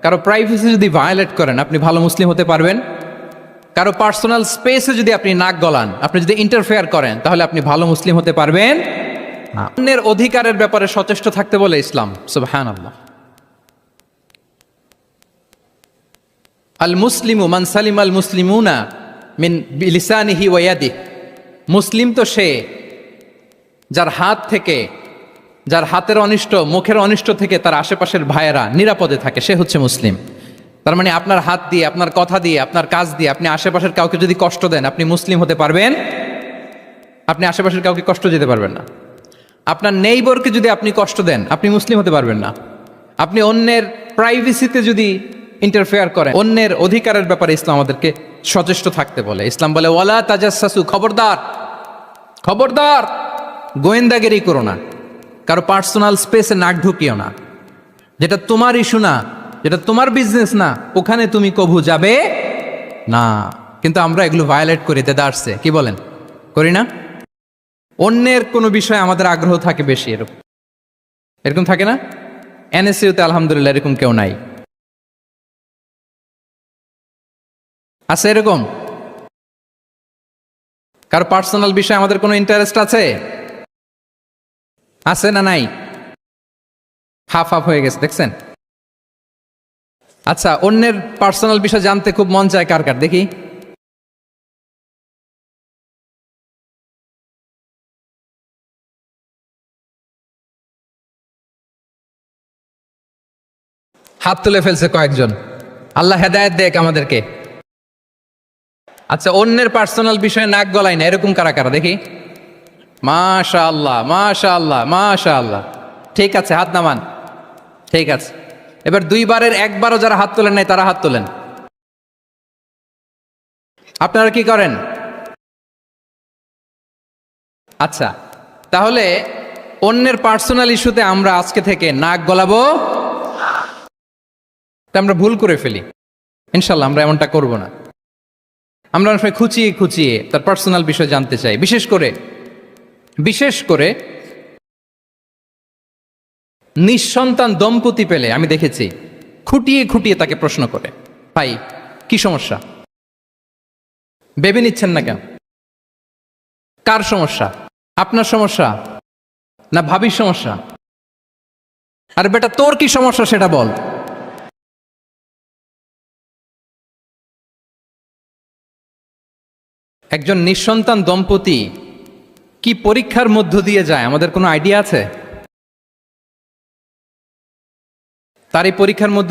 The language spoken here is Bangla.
কারো প্রাইভেসি যদি ভায়োলেট করেন, আপনি ভালো মুসলিম হতে পারবেন? কারো পার্সোনাল স্পেসে যদি আপনি নাক গলান, আপনি যদি ইন্টারফেয়ার করেন, তাহলে আপনি ভালো মুসলিম হতে পারবেন? অন্যের অধিকারের ব্যাপারে সচেষ্ট থাকতে বলে ইসলাম। সুবহানাল্লাহ। আল মুসলিমু মান সালিম আল মুসলিমুনা মিন বিলিসানিহি ওয়া ইয়াদিহি। মুসলিম তো সে যার হাত থেকে, যার হাতের অনিষ্ট, মুখের অনিষ্ট থেকে তার আশেপাশের ভাইয়েরা নিরাপদে থাকে, সে হচ্ছে মুসলিম। তার মানে আপনার হাত দিয়ে, আপনার কথা দিয়ে, আপনার কাজ দিয়ে আপনি আশেপাশের কাউকে যদি কষ্ট দেন, আপনি মুসলিম হতে পারবেন? আপনি আশেপাশের কাউকে কষ্ট দিতে পারবেন না। আপনার নেইবরকে যদি আপনি কষ্ট দেন, আপনি মুসলিম হতে পারবেন না। আপনি অন্যের প্রাইভেসিতে যদি ইন্টারফেয়ার করেন, অন্যের অধিকারের ব্যাপারে ইসলাম আমাদেরকে সচেষ্ট থাকতে বলে। ইসলাম বলে ওয়ালা তাজাসসু, খবরদার, খবরদার, গোয়েন্দাগিরি করো না, কারো পার্সোনাল স্পেসে নাক ঢুকিও না। যেটা তোমার ইস্যু না, যেটা তোমার বিজনেস না, ওখানে তুমি কভু যাবে না। কিন্তু আমরা এগুলো ভায়োলেট করি, দেদারসে, কি বলেন, করি না? অন্যের কোনো বিষয়ে আমাদের আগ্রহ থাকে বেশি, এরকম থাকে না? এনএসইউতে আলহামদুলিল্লাহ এরকম কেউ নাই, আছে এরকম? কারো পার্সোনাল বিষয়ে আমাদের কোনো ইন্টারেস্ট আছে? আছে না নাই? হাফ হাফ হয়ে গেছে, দেখছেন? আচ্ছা, অন্যের পার্সোনাল বিষয় জানতে খুব মন চায় কার কার, দেখি। হাত তুলে ফেলছে কয়েকজন, আল্লাহ হেদায়েত দেখ আমাদেরকে। আচ্ছা, অন্যের পার্সোনাল বিষয়ে নাক গলায় না, এরকম কারা কারা, দেখি। মাশাআল্লাহ, মাশাআল্লাহ, মাশাআল্লাহ। ঠিক আছে, হাত নামান। ঠিক আছে, এবার দুইবারের একবারও যারা হাত তোলেন নাই তারা হাত তোলেন। আপনারা কি করেন? আচ্ছা, তাহলে অন্যের পার্সোনাল ইস্যুতে আমরা আজকে থেকে নাক গলাবো, আমরা ভুল করে ফেলি। ইনশাল্লাহ আমরা এমনটা করব না। আমরা অনেক সময় খুঁচিয়ে খুঁচিয়ে তার পার্সোনাল বিষয় জানতে চাই। বিশেষ করে নিঃসন্তান দম্পতি পেলে আমি দেখেছি খুঁটিয়ে খুঁটিয়ে তাকে প্রশ্ন করে, ভাই কি সমস্যা, বেবি নিচ্ছেন না কেন, কার সমস্যা, আপনার সমস্যা না ভাবির সমস্যা? আর বেটা তোর কি সমস্যা সেটা বল। একজন নিঃসন্তান দম্পতি কি পরীক্ষার মধ্য দিয়ে যায় আমাদের কোনো আইডিয়া আছে? তার এই পরীক্ষার মধ্যে